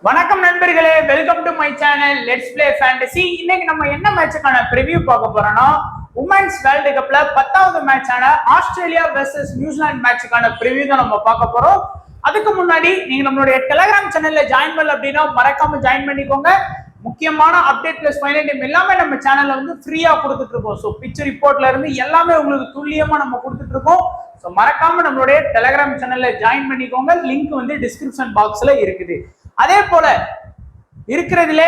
வணக்கம் நண்பர்களே, welcome to my channel let's play fantasy. இன்னைக்கு நம்ம என்ன மேட்சுக்கான ப்ரிவியூ பார்க்க போறோம்னா உமன்ஸ் வேர்ல்டு கப்ல 10வது மேட்சான ஆஸ்திரேலியா வெர்சஸ் நியூசிலாந்து மேட்சுக்கான ப்ரிவியூ தான் நம்ம பார்க்க போறோம். அதுக்கு முன்னாடி நீங்க நம்மளுடைய டெலிகிராம் சேனல்ல ஜாயின் பண்ணல அப்படின்னா மறக்காம ஜாயின் பண்ணிக்கோங்க. முக்கியமான அப்டேட் பிளஸ் ஃபைனல் டைம் எல்லாமே நம்ம சேனல்ல வந்து ஃப்ரீயா கொடுத்துட்டு இருக்கோம். ஸோ பிக்சர் ரிப்போர்ட்ல இருந்து எல்லாமே உங்களுக்கு துல்லியமா நம்ம கொடுத்துட்டு இருக்கோம். ஸோ மறக்காம நம்மளுடைய டெலிகிராம் சேனல்ல ஜாயின் பண்ணிக்கோங்க. லிங்க் வந்து டிஸ்கிரிப்ஷன் பாக்ஸ்ல இருக்குது. அதே போல இருக்கிறதுலே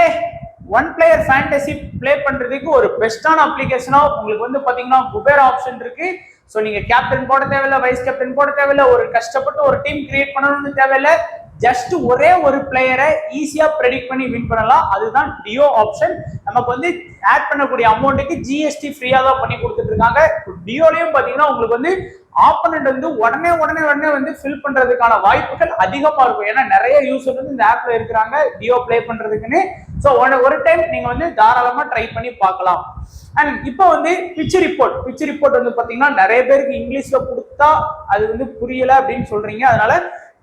ஒன் பிளேயர் ஃபேண்டசி பிளே பண்றதுக்கு ஒரு பெஸ்டான அப்ளிகேஷனா உங்களுக்கு வந்து பாத்தீங்கன்னா குபேர் ஆப்ஷன் இருக்கு. ஸோ நீங்க கேப்டன் போட தேவையில்ல, வைஸ் கேப்டன் போட தேவையில்ல, ஒரு கஷ்டப்பட்டு ஒரு டீம் கிரியேட் பண்ணணும்னு தேவையில்ல. ஜஸ்ட் ஒரே ஒரு பிளேயரை ஈஸியா ப்ரெடிக்ட் பண்ணி வின் பண்ணலாம். அதுதான் டியோ ஆப்ஷன். நமக்கு வந்து ஆட் பண்ணக்கூடிய அமௌண்ட்டுக்கு ஜிஎஸ்டி ஃப்ரீயா தான் பண்ணி கொடுத்துட்டு இருக்காங்க. டியோலையும் பாத்தீங்கன்னா உங்களுக்கு வந்து ஆப்பனண்ட் வந்து உடனே வந்து ஃபில் பண்றதுக்கான வாய்ப்புகள் அதிகமா இருக்கும். ஏன்னா நிறைய யூசர் வந்து இந்த ஆப்ல இருக்கிறாங்க டியோ பிளே பண்றதுக்குன்னு. ஸோ ஒரு டைம் நீங்க வந்து தாராளமா ட்ரை பண்ணி பார்க்கலாம். அண்ட் இப்போ வந்து பிச் ரிப்போர்ட் வந்து பாத்தீங்கன்னா நிறைய பேருக்கு இங்கிலீஷ்ல கொடுத்தா அது வந்து புரியல அப்படின்னு சொல்றீங்க. அதனால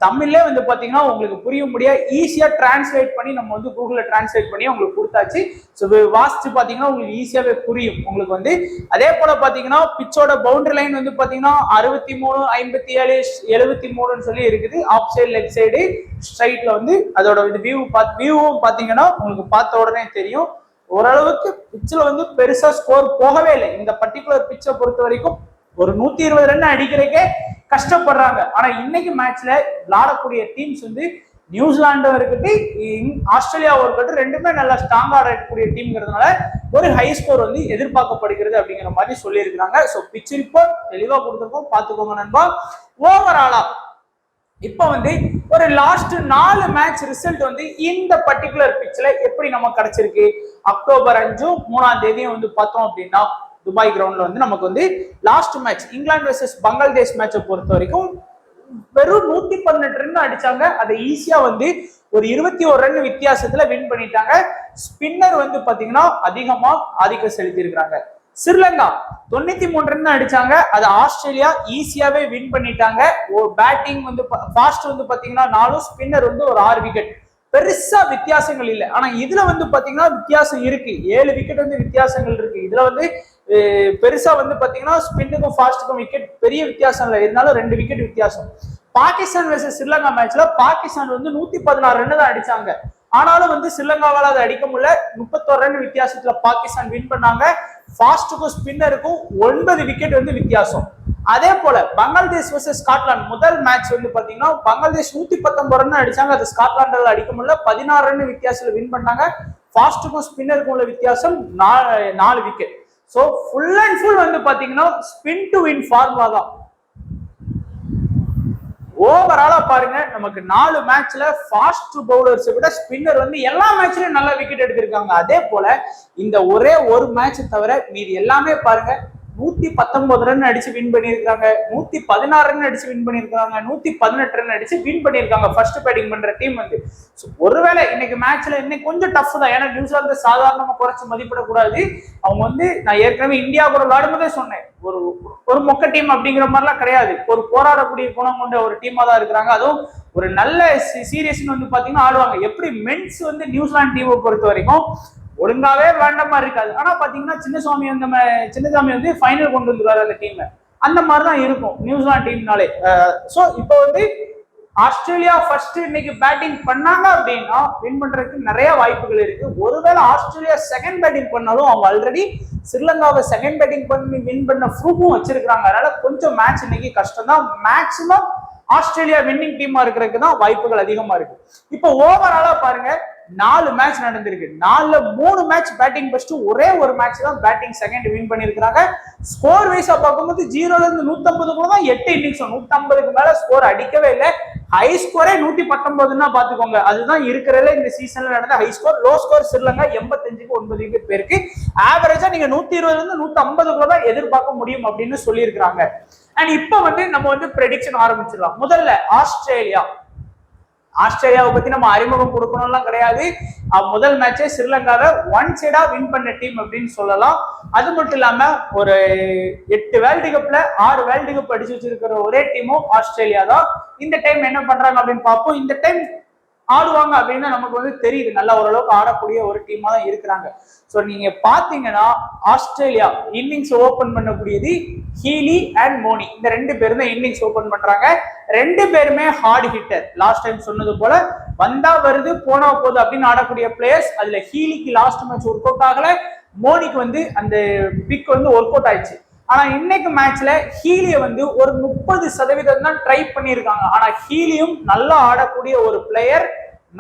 தமிழ்ல வந்து பாத்தீங்கன்னா உங்களுக்கு புரிய முடியாது, ஈஸியா டிரான்ஸ்லேட் பண்ணி நம்ம வந்து கூகுள்ல டிரான்ஸ்லேட் பண்ணி உங்களுக்கு கொடுத்தாச்சு. ஸோ வாசிச்சு பாத்தீங்கன்னா உங்களுக்கு ஈஸியாவே புரியும் உங்களுக்கு வந்து. அதே போல பாத்தீங்கன்னா பிச்சோட பவுண்டரி லைன் வந்து பாத்தீங்கன்னா 63, 57, 73 சொல்லி இருக்குது. ஆஃப் சைடு, லெஃப்ட் சைடு, ஸ்ட்ரைட்ல வந்து அதோட வியூவும் பாத்தீங்கன்னா உங்களுக்கு பார்த்த உடனே தெரியும். ஓரளவுக்கு பிச்சில் வந்து பெருசா ஸ்கோர் போகவே இல்லை. இந்த பர்டிகுலர் பிச்சை பொறுத்த வரைக்கும் ஒரு 120 ரன் அடிக்கிறதுக்கே கஷ்டப்படுறாங்க. ஆனா இன்னைக்கு மேட்ச்ல விளையாடக்கூடிய டீம்ஸ் வந்து நியூசிலாண்டும் இருக்கட்டும் ஆஸ்திரேலியாவும் இருக்கட்டும் ரெண்டுமே நல்லா ஸ்ட்ராங்கா ஆடக்கூடிய டீம்ங்கிறதுனால ஒரு ஹை ஸ்கோர் வந்து எதிர்பார்க்கப்படுகிறது அப்படிங்கிற மாதிரி சொல்லியிருக்கிறாங்க. ஸோ பிச் ரிப்போர்ட் தெளிவா கொடுத்துருக்கோம், பார்த்துக்கோங்க நண்பா. ஓவராலா இப்ப வந்து ஒரு லாஸ்ட் 4 மேட்ச் ரிசல்ட் வந்து இந்த பர்டிகுலர் பிச்ல எப்படி நமக்கு கிடைச்சிருக்கு. அக்டோபர் 5 3ஆம் தேதியும் வந்து பார்த்தோம் அப்படின்னா துபாய் கிரவுண்ட்ல வந்து நமக்கு வந்து last match England versus Bangladesh மேட்சை பொறுத்த வரைக்கும் வெறும் 118 ரன் அடிச்சாங்க. அதை ஈஸியா வந்து ஒரு 21 ரன் வித்தியாசத்துல வின் பண்ணிட்டாங்க. ஸ்பின்னர் வந்து பாத்தீங்கன்னா அதிகமா ஆதிக்கம் செலுத்தி இருக்கிறாங்க. ஸ்ரீலங்கா 93 ரன் அடிச்சாங்க, அது ஆஸ்திரேலியா ஈஸியாவே வின் பண்ணிட்டாங்க. பேட்டிங் வந்து ஃபாஸ்ட் வந்து பாத்தீங்கன்னா 4, ஸ்பின்னர் வந்து ஒரு 6 விக்கெட். பெருசா வித்தியாசங்கள் இல்லை. ஆனா இதுல வந்து பாத்தீங்கன்னா வித்தியாசம் இருக்கு. 7 விக்கெட் வந்து வித்தியாசங்கள் இருக்கு. இதுல வந்து பெருசா வந்து பாத்தீங்கன்னா ஸ்பின்னுக்கும் ஃபாஸ்ட்டுக்கும் விக்கெட் பெரிய வித்தியாசம் இல்லை, இருந்தாலும் 2 விக்கெட் வித்தியாசம். பாகிஸ்தான் வெர்சஸ் ஸ்ரீலங்கா மேட்ச்ல பாகிஸ்தான் வந்து 116 ரன் தான் அடிச்சாங்க. ஆனாலும் வந்து ஸ்ரீலங்காவால் அதை அடிக்க முடியல. 31 ரன் வித்தியாசத்துல பாகிஸ்தான் வின் பண்ணாங்க. ஃபாஸ்ட்டுக்கும் ஸ்பின்னருக்கும் 9 விக்கெட் வந்து வித்தியாசம். அதே போல பங்களாதேஷ் வெர்சஸ் ஸ்காட்லாந்து முதல் மேட்ச் வந்து பாத்தீங்கன்னா பங்களாதேஷ் 119 ரன் அடிச்சாங்க, அது ஸ்காட்லாண்டால அடிக்க முடியல. 16 ரன் வித்தியாசத்துல வின் பண்ணாங்க. ஃபாஸ்ட்டுக்கும் ஸ்பின்னருக்கும் உள்ள வித்தியாசம் 4 wicket. So full and full வந்து பாத்தீங்கன்னா ஸ்பின் டு வின் ஃபார்முலா தான். ஓவராலா பாருங்க, நமக்கு 4 மேட்ச்ல ஃபாஸ்ட் பவுலர்ஸ் விட ஸ்பின்னர் வந்து எல்லா மேட்ச்லயும் நல்ல விக்கெட் எடுத்திருக்காங்க. அதே போல இந்த ஒரே ஒரு மேட்ச் தவிர மீதி எல்லாமே பாருங்க 119 ரன் அடிச்சு வின் பண்ணியிருக்காங்க, 116 ரன் அடிச்சு வின் பண்ணியிருக்காங்க, 118 ரன் அடிச்சு வின் பண்ணியிருக்காங்க ஃபர்ஸ்ட் பேட்டிங் பண்ற டீம் வந்து. ஒருவேளை இன்னைக்கு மேட்ச்ல இன்னைக்கு கொஞ்சம் டஃப் தான். ஏன்னா நியூசிலாந்து சாதாரணமா குறைச்சு மதிப்பிடக்கூடாது. அவங்க வந்து நான் ஏற்கனவே இந்தியா கூட விளையாடும்போதே சொன்னேன், ஒரு மொக்க டீம் அப்படிங்கிற மாதிரிலாம் கிடையாது. ஒரு போராடக்கூடிய குணம் கொண்ட ஒரு டீமா தான் இருக்கிறாங்க. அதுவும் ஒரு நல்ல சீரியஸ் வந்து பாத்தீங்கன்னா ஆடுவாங்க. எப்படி மென்ஸ் வந்து நியூசிலாந்து டீமை பொறுத்த வரைக்கும் ஒழுங்காவே வேண்டாமா இருக்காது. ஆனா பாத்தீங்கன்னா சின்னசாமி வந்து ஃபைனல் கொண்டு வந்துருவாரு அந்த டீம். அந்த மாதிரிதான் இருக்கும் நியூசிலாந்து டீம்னாலே. சோ இப்போ வந்து ஆஸ்திரேலியா ஃபர்ஸ்ட் இன்னைக்கு பேட்டிங் பண்ணாங்க அப்படின்னா வின் பண்றதுக்கு நிறைய வாய்ப்புகள் இருக்கு. ஒருவேளை ஆஸ்திரேலியா செகண்ட் பேட்டிங் பண்ணாலும் அவங்க ஆல்ரெடி ஸ்ரீலங்காவை செகண்ட் பேட்டிங் பண்ணி வின் பண்ண ப்ரூஃபும் வச்சிருக்காங்க. அதனால கொஞ்சம் மேட்ச் இன்னைக்கு கஷ்டம் தான். மேக்சிமம் ஆஸ்திரேலியா வின்னிங் டீமா இருக்கிறதுக்கு தான் வாய்ப்புகள் அதிகமா இருக்கு. இப்போ ஓவராலா பாருங்க 4 மேட்ச் நடந்திருக்கு. 4ல 3 மேட்ச் பேட்டிங் ஃபர்ஸ்ட், ஒரே ஒரு மேட்ச் தான் பேட்டிங் செகண்ட் வின் பண்ணிருக்காங்க. ஸ்கோர் வைஸா பார்க்கும்போது 0ல இருந்து 150 கூட தான் 8 இன்னிங்ஸ், 150க்கு மேல ஸ்கோர் அடிக்கவே இல்லை. ஹை ஸ்கோரே 119 பாத்துக்கோங்க. அதுதான் இருக்கிறதுல இந்த சீசன்ல நடந்த high score. Low score Sri Lanka 85க்கு 9 விக்கெட் போயிருக்கு. ஆவரேஜா நீங்க 120ல இருந்து 150 தான் எதிர்பார்க்க முடியும் அப்படின்னு சொல்லியிருக்காங்க. அண்ட் இப்ப வந்து நம்ம வந்து ப்ரெடிக்ஷன் ஆரம்பிச்சிடலாம். முதல்ல ஆஸ்திரேலியாவை பத்தி நம்ம அறிமுகம் கொடுக்கணும்லாம் கிடையாது. முதல் மேட்சே ஸ்ரீலங்காவை ஒன் சைடா வின் பண்ண டீம் அப்படின்னு சொல்லலாம். அது மட்டும் இல்லாம ஒரு 8 வேர்ல்டு கப்ல 6 வேர்ல்டு கப் அடிச்சு வச்சிருக்கிற ஒரே டீமும் ஆஸ்திரேலியா தான். இந்த டைம் என்ன பண்றாங்க அப்படின்னு பார்ப்போம். இந்த டைம் ஆடுவாங்க அப்படின்னு நமக்கு வந்து தெரியுது. நல்லா ஓரளவுக்கு ஆடக்கூடிய ஒரு டீமா தான் இருக்கிறாங்க. ஸோ நீங்க பாத்தீங்கன்னா ஆஸ்திரேலியா இன்னிங்ஸ் ஓபன் பண்ணக்கூடியது ஹீலி அண்ட் மோனி. இந்த 2 பேரும் தான் இன்னிங்ஸ் ஓபன் பண்றாங்க. 2 பேருமே ஹார்ட் ஹிட்டர். லாஸ்ட் டைம் சொன்னது போல வந்தா வருது போனா போகுது அப்படின்னு ஆடக்கூடிய பிளேயர்ஸ். அதுல ஹீலிக்கு லாஸ்ட் மேட்ச் ஒர்க் அவுட் ஆகல, மோனிக்கு வந்து அந்த பிக் வந்து ஒர்க் அவுட் ஆயிடுச்சு. ஆனா இன்னைக்கு மேட்ச்ல ஹீலிய வந்து ஒரு 30% தான் ட்ரை பண்ணியிருக்காங்க. ஆனா ஹீலியும் நல்லா ஆடக்கூடிய ஒரு பிளேயர்.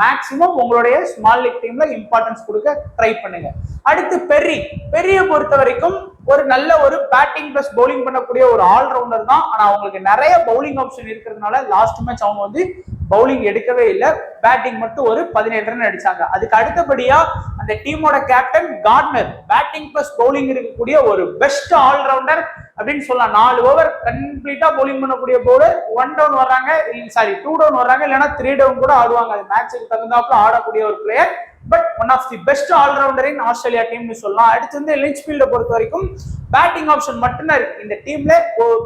மேக்சிமம் உங்களுடைய ஸ்மால் லீக் டீம்ல இம்பார்ட்டன்ஸ் கொடுக்க ட்ரை பண்ணுங்க. அடுத்து பெரிய பொறுத்த வரைக்கும் ஒரு நல்ல ஒரு பேட்டிங் பிளஸ் பவுலிங் பண்ணக்கூடிய ஒரு ஆல்ரவுண்டர் தான். ஆனா அவங்களுக்கு நிறைய பவுலிங் ஆப்ஷன் இருக்கிறதுனால லாஸ்ட் மேட்ச் அவங்க வந்து பவுலிங் எடுக்கவே இல்லை, பேட்டிங் மட்டும் ஒரு 17 ரன் அடிச்சாங்க. அதுக்கு அடுத்தபடியா அந்த டீமோட captain Gardner batting plus bowling இருக்கக்கூடிய ஒரு பெஸ்ட் ஆல்ரவுண்டர் அப்படின்னு சொல்லலாம். 4 ஓவர் கம்ப்ளீட்டா பவுலிங் பண்ணக்கூடிய பவுலர். 1 டவுன் வர்றாங்க, சாரி 2 டவுன் வர்றாங்க, இல்லைன்னா 3 டவுன் கூட ஆடுவாங்க. அது மேட்சுக்கு தகுந்தாப்புல ஆடக்கூடிய ஒரு player. But one of the best allrounder in Australia டீம்னு சொல்லலாம். அடுத்து வந்து லிஞ்ச்ஃபீல்ட பொறுத்த வரைக்கும் பேட்டிங் ஆப்ஷன் மட்டும்தான் இருக்கு. இந்த டீம்ல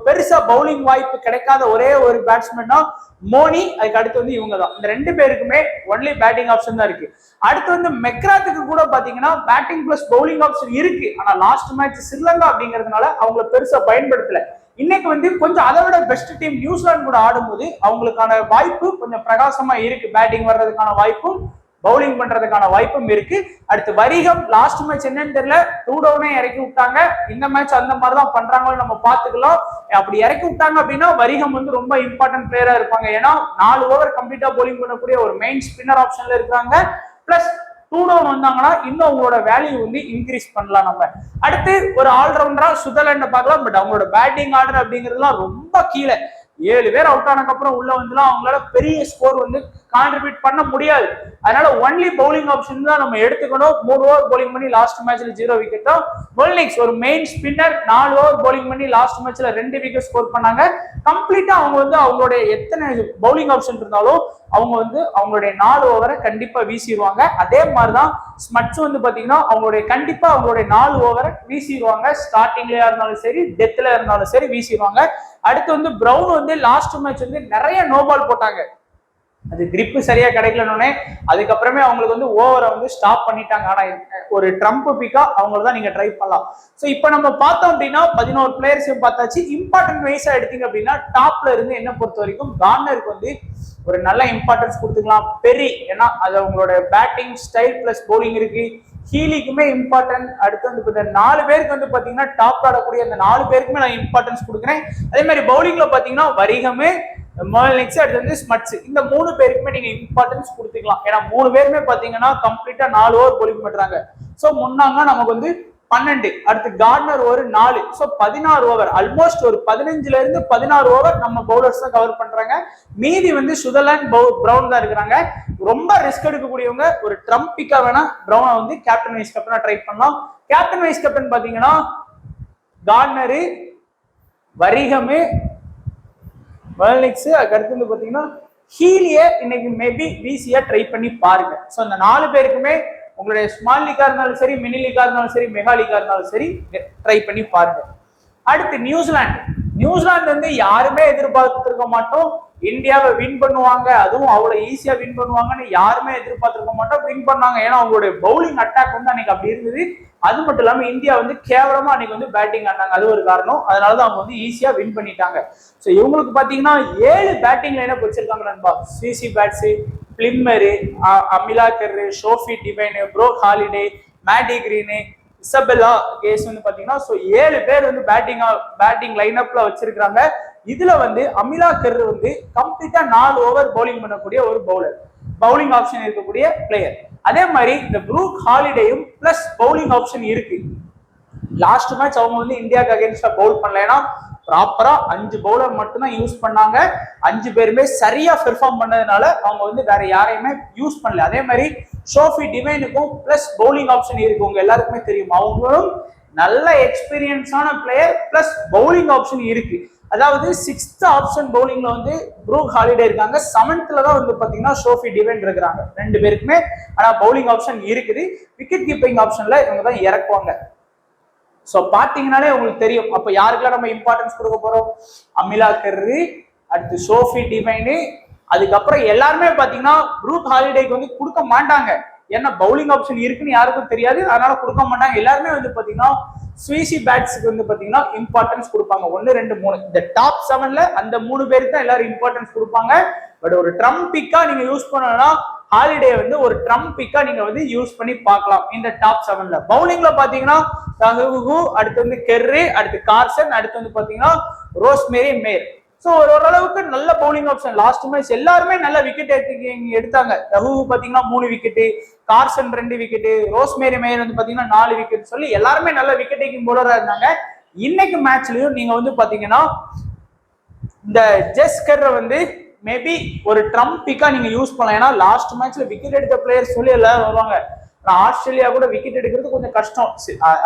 பெருசா பவுலிங் வாய்ப்பு கிடைக்காத ஒரே ஒரு பேட்ஸ்மேன் தான் மோனி. அதுக்கு அடுத்து வந்து இவங்க தான். இந்த 2 பேருக்குமே ஒன்லி பேட்டிங் ஆப்ஷன் தான் இருக்கு. அடுத்து வந்து மெக்ராத்துக்கு கூட பாத்தீங்கன்னா பேட்டிங் பிளஸ் பவுலிங் ஆப்ஷன் இருக்கு. ஆனா லாஸ்ட் மேட்ச் ஸ்ரீலங்கா அப்படிங்கிறதுனால அவங்களை பெருசா பயன்படுத்தல. இன்னைக்கு வந்து கொஞ்சம் அதை விட பெஸ்ட் டீம் நியூசிலாந்து கூட ஆடும்போது அவங்களுக்கான வாய்ப்பு கொஞ்சம் பிரகாசமா இருக்கு. பேட்டிங் வர்றதுக்கான வாய்ப்பும் பவுலிங் பண்றதுக்கான வாய்ப்பும் இருக்கு. அடுத்து வரிகம் லாஸ்ட் மேட்ச் என்னன்னு தெரியல, 2 டவுனே இறக்கி விட்டாங்க. இந்த மேட்ச் அந்த மாதிரிதான் பண்றாங்கன்னு நம்ம பாத்துக்கலாம். அப்படி இறக்கி விட்டாங்க அப்படின்னா வரிகம் வந்து ரொம்ப இம்பார்ட்டன்ட் பிளேயரா இருப்பாங்க. ஏன்னா 4 ஓவர் கம்ப்ளீட்டா பவுலிங் பண்ணக்கூடிய ஒரு மெயின் ஸ்பின்னர் ஆப்ஷன்ல இருக்காங்க. பிளஸ் 2 டவுன் வந்தாங்கன்னா இன்னும் அவங்களோட வேல்யூ வந்து இன்க்ரீஸ் பண்ணலாம். நம்ம அடுத்து ஒரு ஆல்ரவுண்டரா சுதர்லாண்ட பார்க்கலாம். பட் அவங்களோட பேட்டிங் ஆர்டர் அப்படிங்கிறதுலாம் ரொம்ப கீழே. 7 பேர் அவுட் ஆனதுக்கு அப்புறம் உள்ள வந்துலாம் அவங்களால பெரிய ஸ்கோர் வந்து கான்ட்ரிபியூட் பண்ண முடியாது. அதனால ஒன்லி பவுலிங் ஆப்ஷன் தான் நம்ம எடுத்துக்கணும். 3 ஓவர் பவுலிங் பண்ணி லாஸ்ட் மேட்ச்ல 0 விக்கெட் தான். மொல்னிக்ஸ் ஒரு மெயின் ஸ்பின்னர் 4 ஓவர் பவுலிங் பண்ணி லாஸ்ட் மேட்ச்ல 2 விக்கெட் ஸ்கோர் பண்ணாங்க. கம்ப்ளீட்டா அவங்க வந்து அவங்களுடைய எத்தனை பவுலிங் ஆப்ஷன் இருந்தாலும் அவங்க வந்து அவங்களுடைய 4 ஓவரை கண்டிப்பா வீசிடுவாங்க. அதே மாதிரிதான் ஸ்மட்ஸ் வந்து பாத்தீங்கன்னா கண்டிப்பா அவங்களுடைய 4 ஓவரை வீசிடுவாங்க. ஸ்டார்டிங்லயா இருந்தாலும் சரி, டெத்ல இருந்தாலும் சரி வீசிடுவாங்க. அடுத்து வந்து பிரவுன் வந்து லாஸ்ட் மேட்ச் வந்து நிறைய நோபால் போட்டாங்க. அது கிரிப்பு சரியா கிடைக்கலன்னே அதுக்கப்புறமே அவங்களுக்கு வந்து ஓவரை வந்து ஸ்டாப் பண்ணிட்டாங்க. ஆனா ஒரு ட்ரம்ப் பிக்கா அவங்களதான் நீங்க ட்ரை பண்ணலாம். சோ இப்ப நம்ம பார்த்தோம் அப்படின்னா 11 பிளேயர்ஸையும் பார்த்தாச்சு. இம்பார்ட்டன்ட் வைஸா எடுத்தீங்க அப்படின்னா டாப்ல இருந்து என்ன பொறுத்த வரைக்கும் கார்னருக்கு வந்து ஒரு நல்ல இம்பார்ட்டன்ஸ் கொடுத்துக்கலாம். பெரி ஏன்னா அது அவங்களோட பேட்டிங் ஸ்டைல் பிளஸ் பவுலிங் இருக்கு. ஹீலிக்குமே இம்பார்ட்டன்ட். அடுத்து வந்து 4 பேருக்கு வந்து பாத்தீங்கன்னா டாப் ஆடக்கூடிய அந்த 4 பேருக்குமே நான் இம்பார்ட்டன்ஸ் கொடுக்குறேன். அதே மாதிரி பவுலிங்ல பாத்தீங்கன்னா வரிகமே, மொல்னிக்ஸ், அடுத்து வந்து ஸ்மட்ஸ், இந்த 3 பேருக்குமே நீங்க இம்பார்ட்டன்ஸ் கொடுத்துக்கலாம். ஏன்னா 3 பேருமே பாத்தீங்கன்னா கம்ப்ளீட்டா 4 ஓவர் பவுலிங் பண்றாங்க. சோ முன்னாங்க நமக்கு வந்து 12, அடுத்து கார்னர் ஒரு 4, சோ 16 ஓவர். ஆல்மோஸ்ட் ஒரு 15ல இருந்து 16 ஓவர் நம்ம பவுலர்ஸ் தான் கவர் பண்றாங்க. மீதி வந்து சுதர்லாந்து பிரவுன் தான் இருக்கிறாங்க. ரொம்ப ரிஸ்க் எடுக்கக்கூடியவங்க ஒரு ட்ரம்ப் பிக்கா வேணா பிரவுனை வந்து கேப்டன் வைஸ் கேப்டனா ட்ரை பண்ணலாம். கேப்டன் வைஸ் கேப்டன் பாத்தீங்கன்னா கார்னரு, வரிகமு, மொல்னிக்ஸ், அதுக்கு அடுத்து வந்து பாத்தீங்கன்னா ஹீலிய இன்னைக்கு மேபி வீசியா ட்ரை பண்ணி பாருங்க. சோ இந்த 4 பேருக்குமே உங்களுடைய ஸ்மால் லீக்கா இருந்தாலும் சரி, மினி லீக்கா இருந்தாலும் சரி, மெகா லீக்கா இருந்தாலும் சரி ட்ரை பண்ணி பாருங்க. அடுத்து நியூசிலாந்து வந்து யாருமே எதிர்பார்த்திருக்க மாட்டோம் இந்தியாவை வின் பண்ணுவாங்க, அதுவும் அவ்வளவு ஈஸியா வின் பண்ணுவாங்கன்னு யாருமே எதிர்பார்த்திருக்க மாட்டோம். வின் பண்ணாங்க. ஏன்னா அவங்களுடைய பவுலிங் அட்டாக் வந்து அன்னைக்கு அப்படி இருந்தது. அது மட்டும் இல்லாம இந்தியா வந்து கேவலமா அன்னைக்கு வந்து பேட்டிங் ஆனாங்க. அது ஒரு காரணம். அதனாலதான் அவங்க வந்து ஈஸியா வின் பண்ணிட்டாங்க. சோ இவங்களுக்கு பாத்தீங்கன்னா 7 பேட்டிங் லைனப் வச்சிருக்காங்க நண்பா. Suzie Bates, Plimmer, Amelia Kerr, Sophie Devine, Brooke Halliday, Maddy Green, Isabella Gaze வந்து பாத்தீங்கன்னா 7 பேர் வந்து பேட்டிங் லைனப்ல வச்சிருக்காங்க. இதுல வந்து அமிலா கெர்ரு வந்து கம்ப்ளீட்டா 4 ஓவர் பவுலிங் பண்ணக்கூடிய ஒரு பவுலர், பவுலிங் ஆப்ஷன் இருக்கக்கூடிய பிளேயர். அதே மாதிரி இந்த ப்ரூக் ஹாலிடேயும் பிளஸ் பவுலிங் ஆப்ஷன் இருக்கு. லாஸ்ட் மேட்ச் அவங்க வந்து இந்தியாவுக்கு அகைன்ஸ்டா பவுல் பண்ணலைன்னா ப்ராப்பரா 5 பவுலர் மட்டும்தான் யூஸ் பண்ணாங்க. 5 பேருமே சரியா பெர்ஃபார்ம் பண்ணதுனால அவங்க வந்து வேற யாரையுமே யூஸ் பண்ணல. அதே மாதிரி ஷோஃபி டிவைனுக்கும் பிளஸ் பவுலிங் ஆப்ஷன் இருக்கு. உங்க எல்லாருக்குமே தெரியும் அவங்களும் நல்ல எக்ஸ்பீரியன்ஸான பிளேயர் பிளஸ் பவுலிங் ஆப்ஷன் இருக்கு. அதாவது 6th ஆப்ஷன் பவுலிங்ல வந்து ப்ரூக் ஹாலிடே இருக்காங்க. 7th தான் வந்து பாத்தீங்கன்னா ஷோஃபி டிவைன் இருக்கிறாங்க. 2 பேருக்குமே ஆனா பவுலிங் ஆப்ஷன் இருக்குது. விக்கெட் கீப்பிங் ஆப்ஷன்ல இவங்க தான் இறக்குவாங்க. சோ பாத்தீங்கன்னாலே உங்களுக்கு தெரியும். அப்ப யாருக்கெல்லாம் நம்ம இம்பார்ட்டன்ஸ் கொடுக்க போறோம்? அமிலா கெர்ரி, அடுத்து ஷோஃபி டிவைனு, அதுக்கப்புறம் எல்லாருமே பாத்தீங்கன்னா ப்ரூக் ஹாலிடேக்கு வந்து கொடுக்க மாட்டாங்க. ஏன்னா பவுலிங் ஆப்ஷன் இருக்குன்னு யாருக்கும் தெரியாது, அதனால கொடுக்க மாட்டாங்க. எல்லாருமே வந்து பாத்தீங்கன்னா ஸ்வீசி பேட்ஸ்க்கு வந்து பாத்தீங்கன்னா இம்பார்ட்டன்ஸ் கொடுப்பாங்க. 1 2 3 இந்த டாப் 7ல அந்த 3 பேருக்கு தான் எல்லாரும் இம்பார்ட்டன்ஸ் கொடுப்பாங்க. பட் ஒரு ட்ரம்ப் பிக்கா நீங்க யூஸ் பண்ணணும்னா ஹாலிடே வந்து ஒரு ட்ரம்ப் பிக்கா நீங்க வந்து யூஸ் பண்ணி பார்க்கலாம் இந்த டாப் 7ல. பவுலிங்ல பாத்தீங்கன்னா அடுத்து வந்து கெர்ரி, அடுத்து கார்சன், அடுத்து வந்து பாத்தீங்கன்னா ரோஸ்மேரி மேர். ஸோ ஓரளவுக்கு நல்ல பவுலிங் ஆப்ஷன். லாஸ்ட் மேட்ச் எல்லாருமே நல்ல விக்கெட் எடுத்தாங்க. ரகு பாத்தீங்கன்னா 3 wicket, Carson 2 wicket, rosemary mayor வந்து பாத்தீங்கன்னா 4 விக்கெட் சொல்லி எல்லாருமே நல்ல விக்கெட் டேக்கிங் போலரா இருந்தாங்க. இன்னைக்கு மேட்ச்லயும் நீங்க வந்து பாத்தீங்கன்னா இந்த ஜெஸ்கர் வந்து மேபி ஒரு ட்ரம்ப் பிக்கா நீங்க யூஸ் பண்ணலாம். ஏன்னா லாஸ்ட் மேட்ச்ல விக்கெட் எடுத்த பிளேயர்ஸ் சொல்லி எல்லாரும் வருவாங்க. ஆஸ்திரேலியா கூட விக்கெட் எடுக்கிறது கொஞ்சம் கஷ்டம்.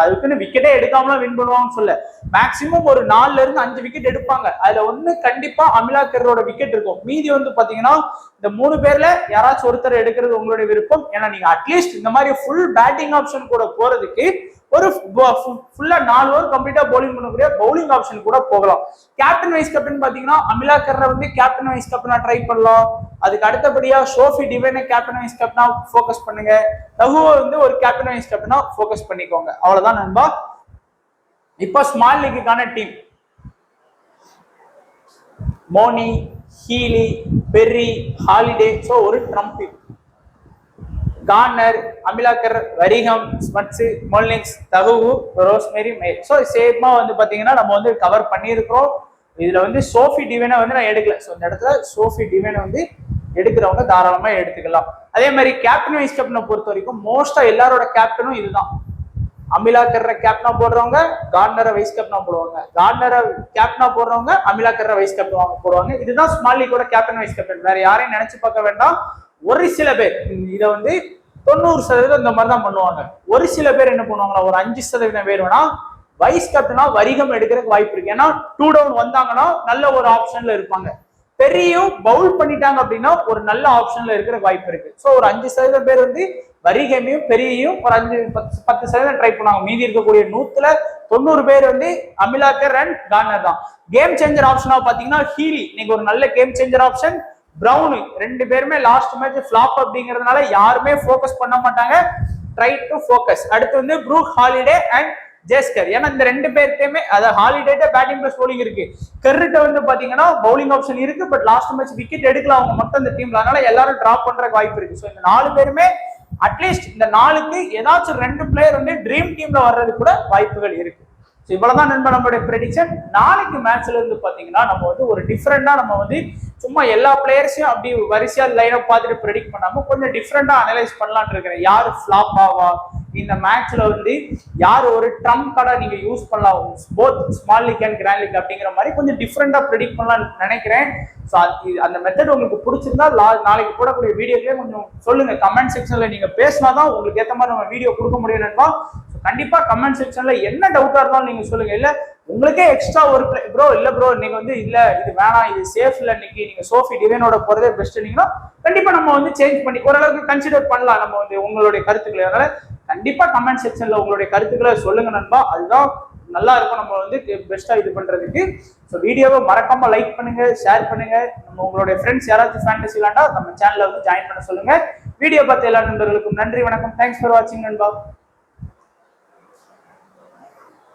அதுக்குன்னு விக்கெட்டே எடுக்காமலாம் வின் பண்ணுவாங்கன்னு சொல்ல, மேக்சிமம் ஒரு 4ல இருந்து 5 விக்கெட் எடுப்பாங்க. அதுல ஒண்ணு கண்டிப்பா அமிலாக்கரோட விக்கெட் இருக்கும். மீதி வந்து பாத்தீங்கன்னா இந்த 3 பேர்ல யாராச்சும் ஒருத்தர் எடுக்கிறது உங்களுடைய விருப்பம். ஏன்னா நீங்க அட்லீஸ்ட் இந்த மாதிரி ஃபுல் பேட்டிங் ஆப்ஷன் கூட போறதுக்கு ஒரு ஃபுல்லா 4 ஓவர் கம்ப்ளீட்டா பவுலிங் பண்ணக்கூடிய பவுலிங் ஆப்ஷன் கூட போகலாம். கேப்டன் வைஸ் கேப்டன் பாத்தீங்கன்னா அமிலாக்கரை வந்து கேப்டன் வைஸ் கேப்டனா ட்ரை பண்ணலாம். அதுக்கு அடுத்தபடியா ஷோஃபி டிவைனை கேப்டன் வைஸ் கேப்டனா ஃபோக்கஸ் பண்ணுங்க. ரகுவை வந்து ஒரு கேப்டன் வைஸ் கேப்டனா ஃபோக்கஸ் பண்ணிக்கோங்க. அவ்வளவுதான் நண்பா. இப்போ ஸ்மால் லீக்குக்கான team Mooney, Healy, Perry, Halliday. So ஒரு Trump, Gardner, Amelia Kerr, Wareham, Smuts, Molineux, Tahuhu, Rosemary, Mair. So சேமா வந்து பாத்தீங்கன்னா நம்ம வந்து கவர் பண்ணியிருக்கிறோம். இதுல வந்து சோஃபி டிவைனை வந்து நான் எடுக்கல. ஸோ இந்த இடத்துல சோஃபி டிவைனை வந்து எடுக்கிறவங்க தாராளமா எடுத்துக்கலாம். அதே மாதிரி கேப்டன் வைஸ் கேப்டனை பொறுத்த வரைக்கும் மோஸ்டா எல்லாரோட கேப்டனும் இதுதான். அமிலாக்கரை கேப்டனா போடுறவங்க கார்னரை வைஸ் கேப்டனா போடுவாங்க, கார்னரை கேப்டனா போடுறவங்க அமிலாக்கரை வைஸ் கேப்டன் போடுவாங்க. இதுதான் ஸ்மால் லீக்கோட கேப்டன் வைஸ் கேப்டன். வேற யாரையும் நினைச்சு பார்க்க வேண்டாம். ஒரு சில பேர் இதை வந்து 90% இந்த மாதிரி தான் பண்ணுவாங்க. ஒரு சில பேர் என்ன பண்ணுவாங்கன்னா ஒரு 5% பேர் வேணா வைஸ் கேப்டனா வரிகம் எடுக்கிறதுக்கு வாய்ப்பு இருக்கு. ஏன்னா 2 டவுன் வந்தாங்கன்னா நல்ல ஒரு ஆப்ஷன்ல இருப்பாங்க. பெரியும் பவுல் பண்ணிட்டாங்க அப்படின்னா ஒரு நல்ல ஆப்ஷன்ல இருக்கிற வாய்ப்பு இருக்கு. ஸோ ஒரு 5% பேர் வந்து வரிகமையும் பெரியும் ஒரு 5-10% ட்ரை பண்ணுவாங்க. மீதி இருக்கக்கூடிய 100ல 90 பேர் வந்து அமிலாக்கர் அண்ட் கார்னர் தான். கேம் சேஞ்சர் ஆப்ஷனா பாத்தீங்கன்னா ஹீலி நீங்க ஒரு நல்ல கேம் சேஞ்சர் ஆப்ஷன். பிரவுன் 2 பேருமே லாஸ்ட் மேட்ச் ஃபிளாப் அப்படிங்கிறதுனால யாருமே ஃபோக்கஸ் பண்ண மாட்டாங்க. Try to focus. அடுத்து வந்து ப்ரூக் ஹாலிடே அண்ட் ஜேஸ்கர். ஏன்னா இந்த 2 பேருக்குமே அதாவது ஹாலிடேட்ட பேட்டிங் பிளஸ் பவுலிங் இருக்கு, கெர்ரிட்ட வந்து பாத்தீங்கன்னா பவுலிங் ஆப்ஷன் இருக்கு. பட் லாஸ்ட் மேட்ச் விக்கெட் எடுக்கலாம் அவங்க மட்டும் இந்த டீம்ல, அதனால எல்லாரும் டிராப் பண்றதுக்கு வாய்ப்பு இருக்கு. ஸோ இந்த 4 பேருமே அட்லீஸ்ட் இந்த 4க்கு ஏதாச்சும் 2 பிளேயர் வந்து ட்ரீம் டீம்ல வர்றது கூட வாய்ப்புகள் இருக்கு. இவ்வளவுதான் நண்பர் நம்மளுடைய ப்ரெடிக்ஷன். நாளைக்கு மேட்ச்ல இருந்து பாத்தீங்கன்னா நம்ம வந்து ஒரு டிஃப்ரெண்டா நம்ம வந்து சும்மா எல்லா பிளேயர்ஸையும் அப்படி வரிசையா லைனப் பார்த்துட்டு ப்ரெடிக்ட் பண்ணாம கொஞ்சம் டிஃப்ரெண்டா அனலைஸ் பண்ணலாம்னு இருக்கிறேன். யாரு ஃபிளாப் ஆவா, இந்த மேட்ச்ல வந்து யார் ஒரு ட்ரம்ப் கார்டா நீங்க யூஸ் பண்ணலாம் both small league and grand league அப்படிங்கிற மாதிரி கொஞ்சம் டிஃப்ரெண்டா ப்ரெடிக்ட் பண்ணலாம்னு நினைக்கிறேன். ஸோ அந்த மெத்தட் உங்களுக்கு பிடிச்சிருந்தா நாளைக்கு போடக்கூடிய வீடியோக்கே கொஞ்சம் சொல்லுங்க. கமெண்ட் செக்ஷன்ல நீங்க பேசினாதான் உங்களுக்கு ஏற்ற மாதிரி நம்ம வீடியோ கொடுக்க முடியும் நண்பா. கண்டிப்பா கமெண்ட் செக்ஷன்ல என்ன டவுட்டா இருந்தாலும் நீங்க சொல்லுங்க. இல்ல உங்களுக்கே எக்ஸ்ட்ரா ஒரு ப்ரோ இல்ல ப்ரோ நீங்க வந்து இல்ல இது வேணாம் இது சேஃப் இல்ல இன்னைக்கு நீங்க சோஃபி டிவைனோட போறதே பெஸ்ட் நீங்கன்னா கண்டிப்பா நம்ம வந்து சேஞ்ச் பண்ணி ஓரளவுக்கு கன்சிடர் பண்ணலாம் நம்ம வந்து உங்களுடைய கருத்துக்களை. அதனால கண்டிப்பா கமெண்ட் செக்ஷன்ல உங்களுடைய கருத்துக்களை சொல்லுங்க நண்பா. அதுதான் நல்லா இருக்கும் நம்ம வந்து பெஸ்டா இது பண்றதுக்கு. ஸோ வீடியோவை மறக்காம லைக் பண்ணுங்க, ஷேர் பண்ணுங்க. நம்ம உங்களுடைய ஃப்ரெண்ட்ஸ் யாராச்சும் ஃபேண்டசி விளையாண்டா நம்ம சேனல்ல வந்து ஜாயின் பண்ண சொல்லுங்க. வீடியோ பார்த்த எல்லா நண்பர்களுக்கும் நன்றி, வணக்கம். தேங்க்ஸ் ஃபார் வாட்சிங் நண்பா.